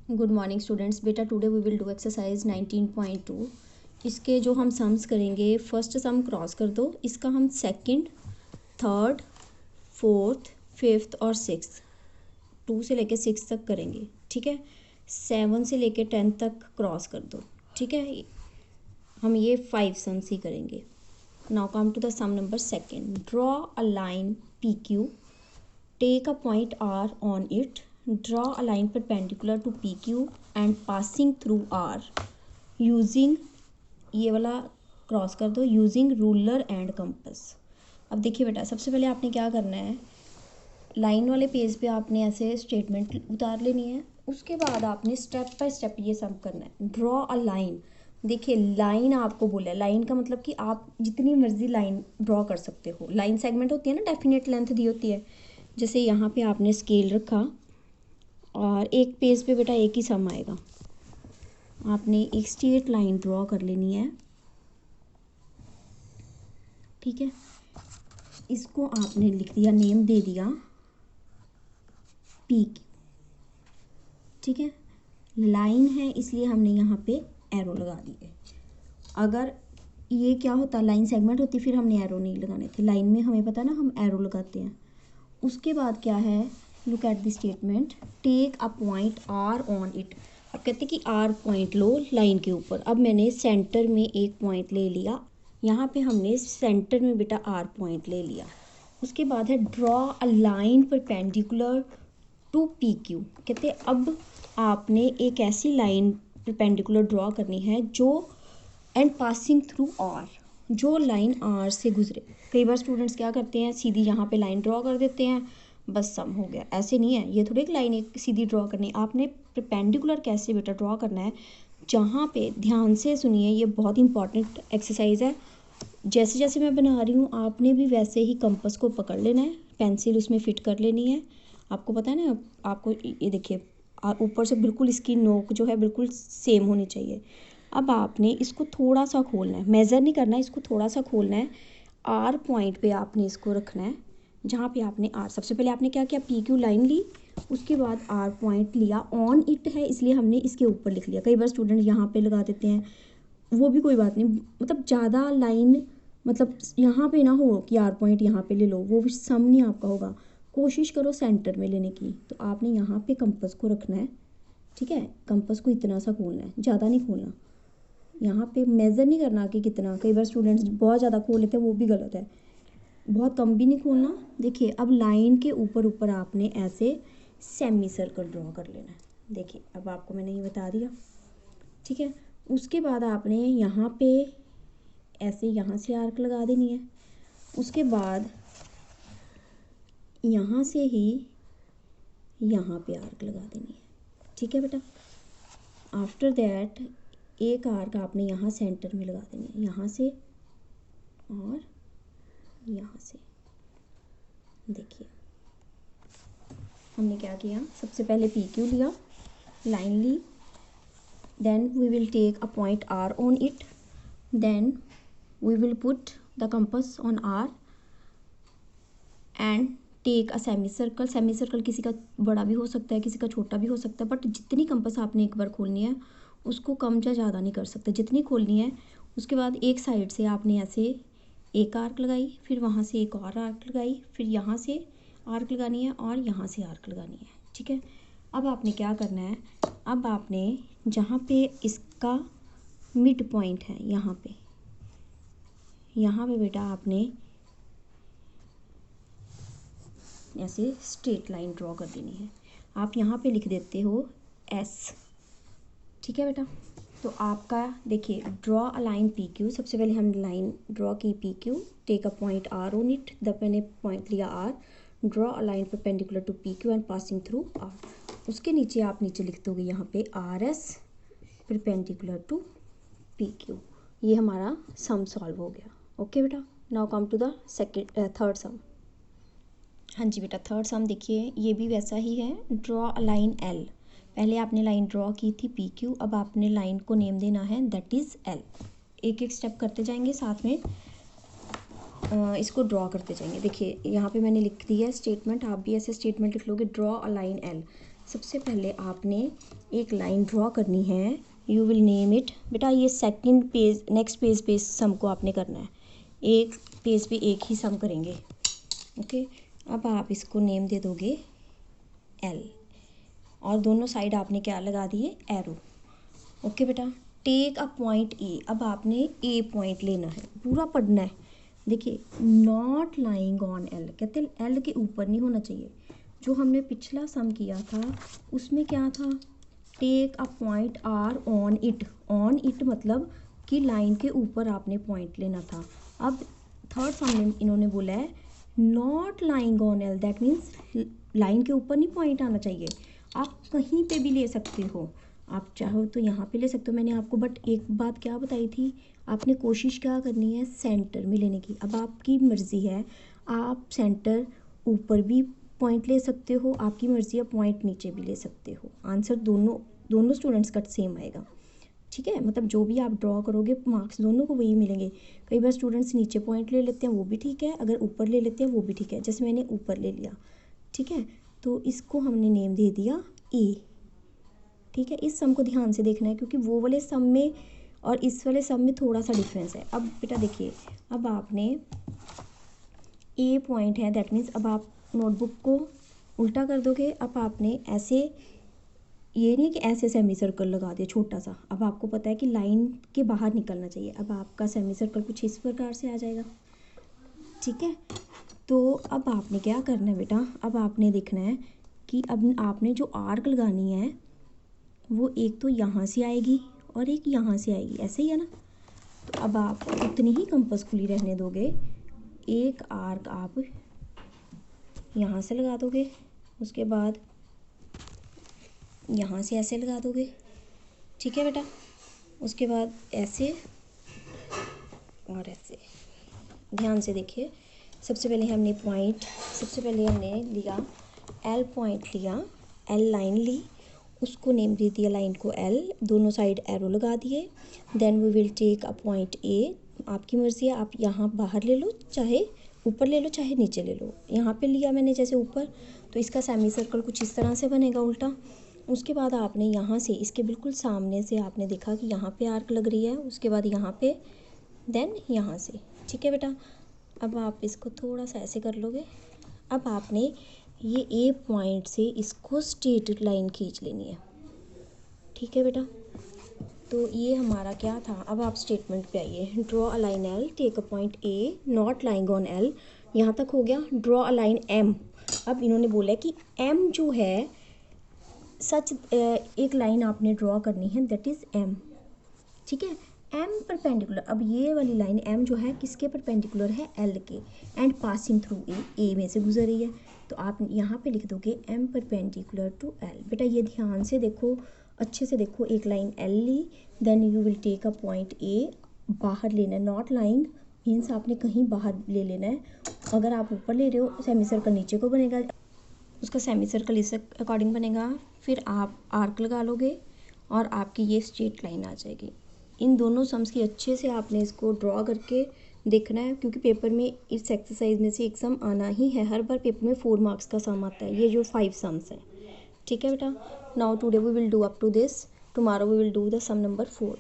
Good morning students. बेटा today we will do exercise 19.2। इसके जो हम सम्स करेंगे, फर्स्ट सम क्रॉस कर दो। इसका हम सेकंड, थर्ड, फोर्थ, फिफ्थ और सिक्स्थ, 2 से लेके 6 तक करेंगे। ठीक है, 7 से लेके 10 तक क्रॉस कर दो। ठीक है, हम ये 5 सम्स ही करेंगे। Now come to the sum number second. Draw a line P Q, take a point R on it, draw a line perpendicular to PQ and passing through R using, ये वाला क्रॉस कर दो, using ruler and compass. अब देखिए बेटा, सबसे पहले आपने क्या करना है, लाइन वाले पेज पे आपने ऐसे स्टेटमेंट उतार लेनी है। उसके बाद आपने स्टेप बाय स्टेप ये सब करना है। ड्रॉ अ लाइन, देखिए लाइन आपको बोला है, लाइन का मतलब कि आप जितनी मर्जी लाइन ड्रॉ कर सकते हो। लाइन सेगमेंट होती है ना, डेफिनेट लेंथ दी होती है। जैसे यहाँ पे आपने स्केल रखा और एक पेज पे बेटा एक ही सम आएगा। आपने एक स्ट्रेट लाइन ड्रॉ कर लेनी है। ठीक है, इसको आपने लिख दिया, नेम दे दिया पी क्यू। ठीक है, लाइन है इसलिए हमने यहाँ पे एरो लगा दिए। अगर ये क्या होता, लाइन सेगमेंट होती, फिर हमने एरो नहीं लगाने थे। लाइन में हमें पता ना, हम एरो लगाते हैं। उसके बाद क्या है, look at the statement, take a point R on it. अब कहते हैं कि आर पॉइंट लो लाइन के ऊपर। अब मैंने सेंटर में एक पॉइंट ले लिया, यहाँ पे हमने सेंटर में बेटा आर पॉइंट ले लिया। उसके बाद है draw a line perpendicular to P Q. कहते हैं अब आपने एक ऐसी लाइन परपेंडिकुलर ड्रॉ करनी है जो एंड पासिंग थ्रू आर, जो लाइन आर से गुजरे। कई बार स्टूडेंट्स क्या करते हैं, सीधी यहाँ पे लाइन ड्रॉ कर देते हैं, बस सम हो गया। ऐसे नहीं है, ये थोड़ी एक लाइन एक सीधी ड्रॉ करनी है। आपने परपेंडिकुलर कैसे बेटा ड्रॉ करना है, जहाँ पे ध्यान से सुनिए, ये बहुत इंपॉर्टेंट एक्सरसाइज है। जैसे जैसे मैं बना रही हूँ, आपने भी वैसे ही कंपास को पकड़ लेना है, पेंसिल उसमें फिट कर लेनी है। आपको पता है ना, आपको ये देखिए ऊपर से बिल्कुल इसकी नोक जो है बिल्कुल सेम होनी चाहिए। अब आपने इसको थोड़ा सा खोलना है, मेज़र नहीं करना है, इसको थोड़ा सा खोलना है। आर पॉइंट पे आपने इसको रखना है, जहाँ पे आपने आर, सबसे पहले आपने क्या किया, पी क्यू लाइन ली, उसके बाद आर पॉइंट लिया। ऑन इट है इसलिए हमने इसके ऊपर लिख लिया। कई बार स्टूडेंट यहाँ पे लगा देते हैं, वो भी कोई बात नहीं, मतलब ज़्यादा लाइन मतलब यहाँ पे ना हो कि आर पॉइंट यहाँ पे ले लो, वो भी सम नहीं आपका होगा। कोशिश करो सेंटर में लेने की। तो आपने यहाँ पे कंपास को रखना है। ठीक है, कंपास को इतना सा खोलना है, ज़्यादा नहीं खोलना। यहाँ पे मेज़र नहीं करना कि कितना, कई बार स्टूडेंट्स बहुत ज़्यादा खोल लेते हैं, वो भी गलत है। बहुत कम भी नहीं खोलना। देखिए अब लाइन के ऊपर ऊपर आपने ऐसे सेमी सर्कल ड्रॉ कर लेना है। देखिए अब आपको मैंने ये बता दिया। ठीक है, उसके बाद आपने यहाँ पे ऐसे यहाँ से आर्क लगा देनी है। उसके बाद यहाँ से ही यहाँ पे आर्क लगा देनी है। ठीक है बेटा, आफ्टर दैट एक आर्क आपने यहाँ सेंटर में लगा देनी है, यहाँ से और यहाँ से। देखिए हमने क्या किया, सबसे पहले पी क्यू लिया, लाइन ली, then we will take a point R on it, then we will put the compass on R and take a semi circle. Semi circle किसी का बड़ा भी हो सकता है, किसी का छोटा भी हो सकता है, बट जितनी कंपास आपने एक बार खोलनी है उसको कम या ज़्यादा नहीं कर सकते, जितनी खोलनी है। उसके बाद एक साइड से आपने ऐसे एक आर्क लगाई, फिर वहाँ से एक और आर्क लगाई, फिर यहाँ से आर्क लगानी है और यहाँ से आर्क लगानी है। ठीक है, अब आपने क्या करना है, अब आपने जहाँ पे इसका मिड पॉइंट है, यहाँ पे बेटा आपने ऐसे स्ट्रेट लाइन ड्रॉ कर देनी है। आप यहाँ पे लिख देते हो एस। ठीक है बेटा, तो आपका देखिए draw a line P Q. सबसे पहले हम लाइन ड्रॉ की P Q, take a point R on it, the मैंने पॉइंट लिया R, draw a line perpendicular to P Q and passing through R. उसके नीचे आप नीचे लिख दोगे यहाँ पे R S perpendicular to P Q. ये हमारा सम सॉल्व हो गया। ओके बेटा, now come to the third sum. हाँ जी बेटा, थर्ड सम देखिए, ये भी वैसा ही है। ड्रॉ अ लाइन एल, पहले आपने लाइन ड्रॉ की थी पी क्यू, अब आपने लाइन को नेम देना है दैट इज़ एल। एक एक स्टेप करते जाएंगे, साथ में इसको ड्रॉ करते जाएंगे। देखिए यहाँ पे मैंने लिख दिया है स्टेटमेंट, आप भी ऐसे स्टेटमेंट लिख लोगे, ड्रॉ अ लाइन एल। सबसे पहले आपने एक लाइन ड्रॉ करनी है, यू विल नेम इट। बेटा ये सेकंड पेज, नेक्स्ट पेज पे सम को आपने करना है, एक पेज पे एक ही सम करेंगे, ओके। अब आप इसको नेम दे दोगे एल, और दोनों साइड आपने क्या लगा दिए, एरो, ओके बेटा। टेक अ पॉइंट ए, अब आपने ए पॉइंट लेना है, पूरा पढ़ना है। देखिए नॉट लाइंग ऑन एल, कहते हैं एल के ऊपर नहीं होना चाहिए। जो हमने पिछला सम किया था उसमें क्या था, take a point R on it, on it मतलब कि लाइन के ऊपर आपने पॉइंट लेना था। अब थर्ड सम में इन्होंने बोला है not lying on L, that means line के ऊपर नहीं पॉइंट आना चाहिए। आप कहीं पे भी ले सकते हो, आप चाहो तो यहाँ पे ले सकते हो मैंने आपको, बट एक बात क्या बताई थी, आपने कोशिश क्या करनी है, सेंटर में लेने की। अब आपकी मर्ज़ी है, आप सेंटर ऊपर भी पॉइंट ले सकते हो, आपकी मर्ज़ी है पॉइंट नीचे भी ले सकते हो। आंसर दोनों स्टूडेंट्स का सेम आएगा, ठीक है। मतलब जो भी आप ड्रॉ करोगे मार्क्स दोनों को वही मिलेंगे। कई बार स्टूडेंट्स नीचे पॉइंट ले लेते हैं, वो भी ठीक है, अगर ऊपर ले लेते हैं वो भी ठीक है, जैसे मैंने ऊपर ले लिया, ठीक है। तो इसको हमने नेम दे दिया ए, ठीक है। इस सम को ध्यान से देखना है क्योंकि वो वाले सम में और इस वाले सम में थोड़ा सा डिफरेंस है। अब बेटा देखिए, अब आपने ए पॉइंट है, दैट मीन्स अब आप नोटबुक को उल्टा कर दोगे। अब आपने ऐसे, ये नहीं कि ऐसे सेमी सर्कल लगा दिया छोटा सा, अब आपको पता है कि लाइन के बाहर निकलना चाहिए। अब आपका सेमी सर्कल कुछ इस प्रकार से आ जाएगा, ठीक है। तो अब आपने क्या करना है बेटा, अब आपने देखना है कि अब आपने जो आर्क लगानी है वो एक तो यहाँ से आएगी और एक यहाँ से आएगी, ऐसे ही है ना। तो अब आप उतनी ही कंपास खुली रहने दोगे, एक आर्क आप यहाँ से लगा दोगे, उसके बाद यहाँ से ऐसे लगा दोगे, ठीक है बेटा। उसके बाद ऐसे और ऐसे, ध्यान से देखिए। सबसे पहले हमने लिया एल पॉइंट, लिया एल लाइन ली, उसको नेम दे दिया लाइन को एल, दोनों साइड एरो लगा दिए। Then we will take a point A, आपकी मर्ज़ी है, आप यहाँ बाहर ले लो, चाहे ऊपर ले लो, चाहे नीचे ले लो। यहाँ पे लिया मैंने जैसे ऊपर, तो इसका सेमी सर्कल कुछ इस तरह से बनेगा उल्टा। उसके बाद आपने यहाँ से इसके बिल्कुल सामने से आपने देखा कि यहाँ पे आर्क लग रही है, उसके बाद यहाँ पे, देन यहाँ से, ठीक है बेटा। अब आप इसको थोड़ा सा ऐसे कर लोगे। अब आपने ये ए पॉइंट से इसको स्ट्रेट लाइन खींच लेनी है, ठीक है बेटा। तो ये हमारा क्या था, अब आप स्टेटमेंट पे आइए। Draw a line L, take a point A, not lying on L, यहाँ तक हो गया। ड्रॉ अ लाइन एम, अब इन्होंने बोला कि एम जो है सच एक लाइन आपने ड्रॉ करनी है, दैट इज़ एम, ठीक है। एम परपेंडिकुलर, अब ये वाली लाइन एम जो है किसके परपेंडिकुलर है, एल के, एंड पासिंग थ्रू ए में से गुजर रही है। तो आप यहाँ पे लिख दोगे एम परपेंडिकुलर टू एल। बेटा ये ध्यान से देखो, अच्छे से देखो, एक लाइन एल ली, then you will take a point A, बाहर लेना है, नॉट लाइंग मीन्स आपने कहीं बाहर ले लेना है। अगर आप ऊपर ले रहे हो सेमी सर्कल नीचे को बनेगा, उसका सेमी सर्कल इस अकॉर्डिंग बनेगा। फिर आप आर्क लगा लोगे और आपकी ये स्ट्रेट लाइन आ जाएगी। इन दोनों सम्स की अच्छे से आपने इसको ड्रॉ करके देखना है, क्योंकि पेपर में इस एक्सरसाइज में से एक सम आना ही है। हर बार पेपर में 4 मार्क्स का सम आता है, ये जो 5 सम्स हैं, ठीक है बेटा। Now today we will do up to this, tomorrow we will do the sum number 4।